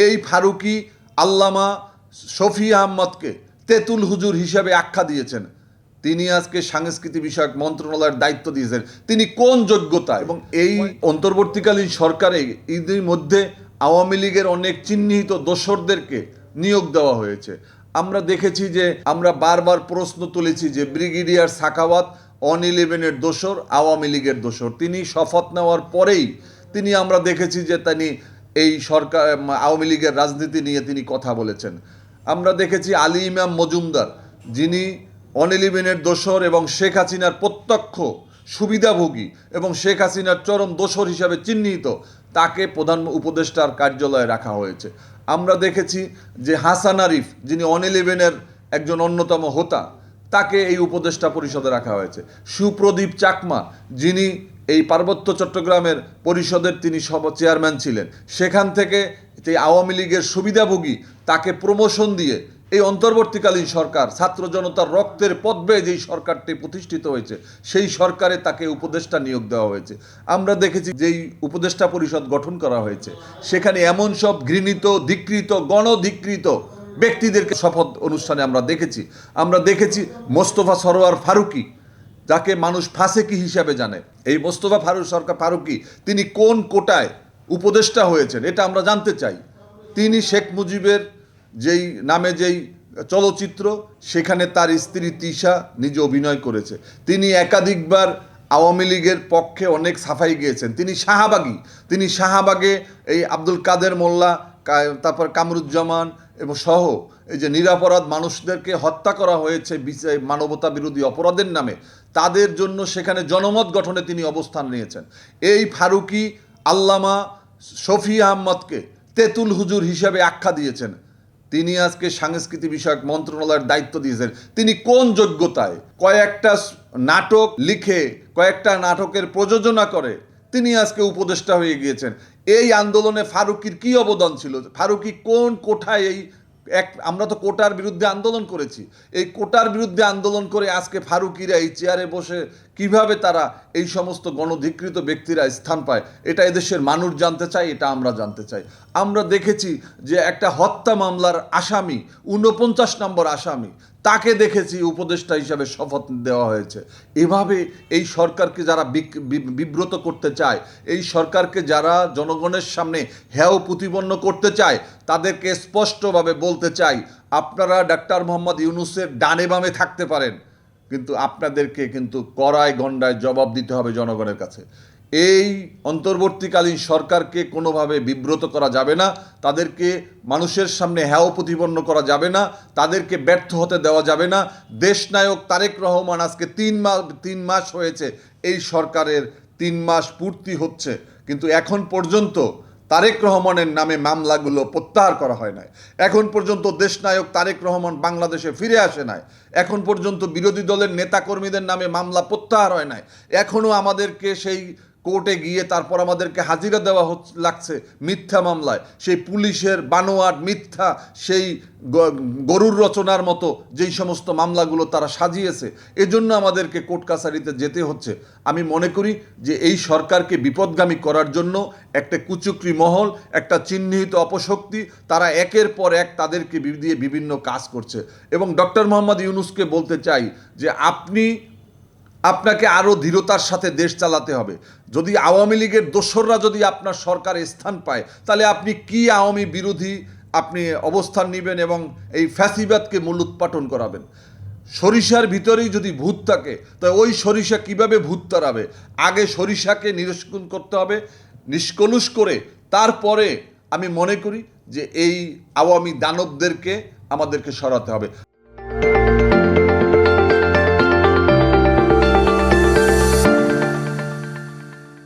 এই ফারুকী আল্লামা শফি আহমদকে তেঁতুল হুজুর হিসাবে আখ্যা দিয়েছেন। তিনি আজকে সাংস্কৃতিক বিষয়ক মন্ত্রণালয়ের দায়িত্ব দিয়েছেন। তিনি কোন যোগ্যতা? এবং এই অন্তর্বর্তীকালীন সরকারে এদের মধ্যে আওয়ামী লীগের অনেক চিহ্নিত দোসরদেরকে নিয়োগ দেওয়া হয়েছে। আমরা দেখেছি যে আমরা বারবার প্রশ্ন তুলেছি যে ব্রিগেডিয়ার সাখাওয়াত অন-11-এর দোসর, আওয়ামী লীগের দোসর। তিনি শপথ নেওয়ার পরেই আমরা দেখেছি যে তিনি এই সরকার আওয়ামী লীগের রাজনীতি নিয়ে তিনি কথা বলেছেন। আমরা দেখেছি আলী ইমাম মজুমদার, যিনি অন-11-এর দোসর এবং শেখ হাসিনার প্রত্যক্ষ সুবিধাভোগী এবং শেখ হাসিনার চরম দোসর হিসাবে চিহ্নিত, তাকে প্রধান উপদেষ্টার কার্যালয়ে রাখা হয়েছে। আমরা দেখেছি যে হাসান আরিফ, যিনি অন-11-এর একজন অন্যতম হোতা, তাকে এই উপদেষ্টা পরিষদে রাখা হয়েছে। সুপ্রদীপ চাকমা, যিনি এই পার্বত্য চট্টগ্রামের পরিষদের তিনি চেয়ারম্যান ছিলেন, সেখান থেকে এই আওয়ামী লীগের সুবিধাভোগী, তাকে প্রমোশন দিয়ে এই অন্তর্বর্তীকালীন সরকার, ছাত্র জনতার রক্তের পথ বেয়ে যেই সরকারটি প্রতিষ্ঠিত হয়েছে, সেই সরকারে তাকে উপদেষ্টা নিয়োগ দেওয়া হয়েছে। আমরা দেখেছি যেই উপদেষ্টা পরিষদ গঠন করা হয়েছে, সেখানে এমন সব ঘৃণিত, ধিকৃত, গণধিকৃত ব্যক্তিদেরকে শপথ অনুষ্ঠানে আমরা দেখেছি মোস্তফা সরোয়ার ফারুকী, যাকে মানুষ ফাসেকি হিসাবে জানে। এই মোস্তফা ফারুকী তিনি কোন কোটায় উপদেষ্টা হয়েছেন এটা আমরা জানতে চাই। তিনি শেখ মুজিবের যেই নামে যেই চলচ্চিত্র, সেখানে তার স্ত্রী তিশা নিজে অভিনয় করেছে। তিনি একাধিকবার আওয়ামী লীগের পক্ষে অনেক সাফাই গিয়েছেন। তিনি শাহবাগে এই আব্দুল কাদের মোল্লা, তারপর কামরুজ্জামান এবং সহ এই যে নিরাপরাধ মানুষদেরকে হত্যা করা হয়েছে মানবতা বিরোধী অপরাধের নামে, তাদের জন্য সেখানে জনমত গঠনে তিনি অবস্থান নিয়েছেন। এই ফারুকী আল্লামা শফি আহমদকে তেঁতুল হুজুর হিসাবে আখ্যা দিয়েছেন। তিনি আজকে সাংস্কৃতিক বিষয়ক মন্ত্রণালয়ের দায়িত্ব দিয়েছেন। তিনি কোন যোগ্যতায়? কয়েকটা নাটক লিখে, কয়েকটা নাটকের প্রযোজনা করে তিনি আজকে উপদেষ্টা হয়ে গিয়েছেন। এই আন্দোলনে ফারুকীর কি অবদান ছিল? ফারুকী কোন কোঠায় আমরা তো কোটার বিরুদ্ধে আন্দোলন করেছি। এই কোটার বিরুদ্ধে আন্দোলন করে আজকে ফারুকীরা এই চেয়ারে বসে কিভাবে তারা এই সমস্ত গণধিকৃত ব্যক্তিরা স্থান পায়, এটা এদেশের মানুষ জানতে চায়, এটা আমরা জানতে চাই। আমরা দেখেছি যে একটা হত্যা মামলার আসামি, 49 নম্বর আসামি, তাকে দেখেছি উপদেষ্টা হিসাবে শপথ দেওয়া হয়েছে। এভাবে এই সরকারকে যারা বিব্রত করতে চায়, এই সরকারকে যারা জনগণের সামনে হেয় প্রতিপন্ন করতে চায়, তাদেরকে স্পষ্টভাবে বলতে চাই, আপনারা ডাক্তার মোহাম্মদ ইউনূসের ডানে বামে থাকতে পারেন, কিন্তু আপনাদেরকে কিন্তু কড়ায় গণ্ডায় জবাব দিতে হবে জনগণের কাছে। এই অন্তর্বর্তীকালীন সরকারকে কোনোভাবে বিব্রত করা যাবে না, তাদেরকে মানুষের সামনে হেয় প্রতিপন্ন করা যাবে না, তাদেরকে ব্যর্থ হতে দেওয়া যাবে না। দেশনায়ক তারেক রহমান আজকে 3 মাস হয়েছে, এই সরকারের 3 মাস পূর্তি হচ্ছে, কিন্তু এখন পর্যন্ত তারেক রহমানের নামে মামলাগুলো প্রত্যাহার করা হয় নাই। এখন পর্যন্ত দেশনায়ক তারেক রহমান বাংলাদেশে ফিরে আসে নাই। এখন পর্যন্ত বিরোধী দলের নেতাকর্মীদের নামে মামলা প্রত্যাহার হয় নাই। এখনও আমাদেরকে সেই কোর্টে গিয়ে তারপর আমাদেরকে হাজিরা দেওয়া লাগছে মিথ্যা মামলায়। সেই পুলিশের বানোয়াট মিথ্যা, সেই গরুর রচনার মতো যেই সমস্ত মামলাগুলো তারা সাজিয়েছে, এজন্য আমাদেরকে কোর্ট কাছারিতে যেতে হচ্ছে। আমি মনে করি যে এই সরকারকে বিপদগামী করার জন্য একটা কুচক্রী মহল, একটা চিহ্নিত অপশক্তি, তারা একের পর এক তাদেরকে দিয়ে বিভিন্ন কাজ করছে। এবং ডক্টর মোহাম্মদ ইউনূসকে বলতে চাই যে আপনাকে আরও দৃঢ়তার সাথে দেশ চালাতে হবে। যদি আওয়ামী লীগের দোসররা যদি আপনার সরকারে স্থান পায়, তাহলে আপনি কি আওয়ামী বিরোধী অবস্থান নেবেন এবং এই ফ্যাসিবাদকে মূলোৎপাটন করাবেন? সরিষার ভিতরেই যদি ভূত থাকে, তা ওই সরিষা কিভাবে ভূত তাড়াবে? আগে সরিষাকে নিষ্কুল করতে হবে, নিষ্কলুষ করে তারপরে আমি মনে করি যে এই আওয়ামী দানবদেরকে আমাদেরকে সরাতে হবে।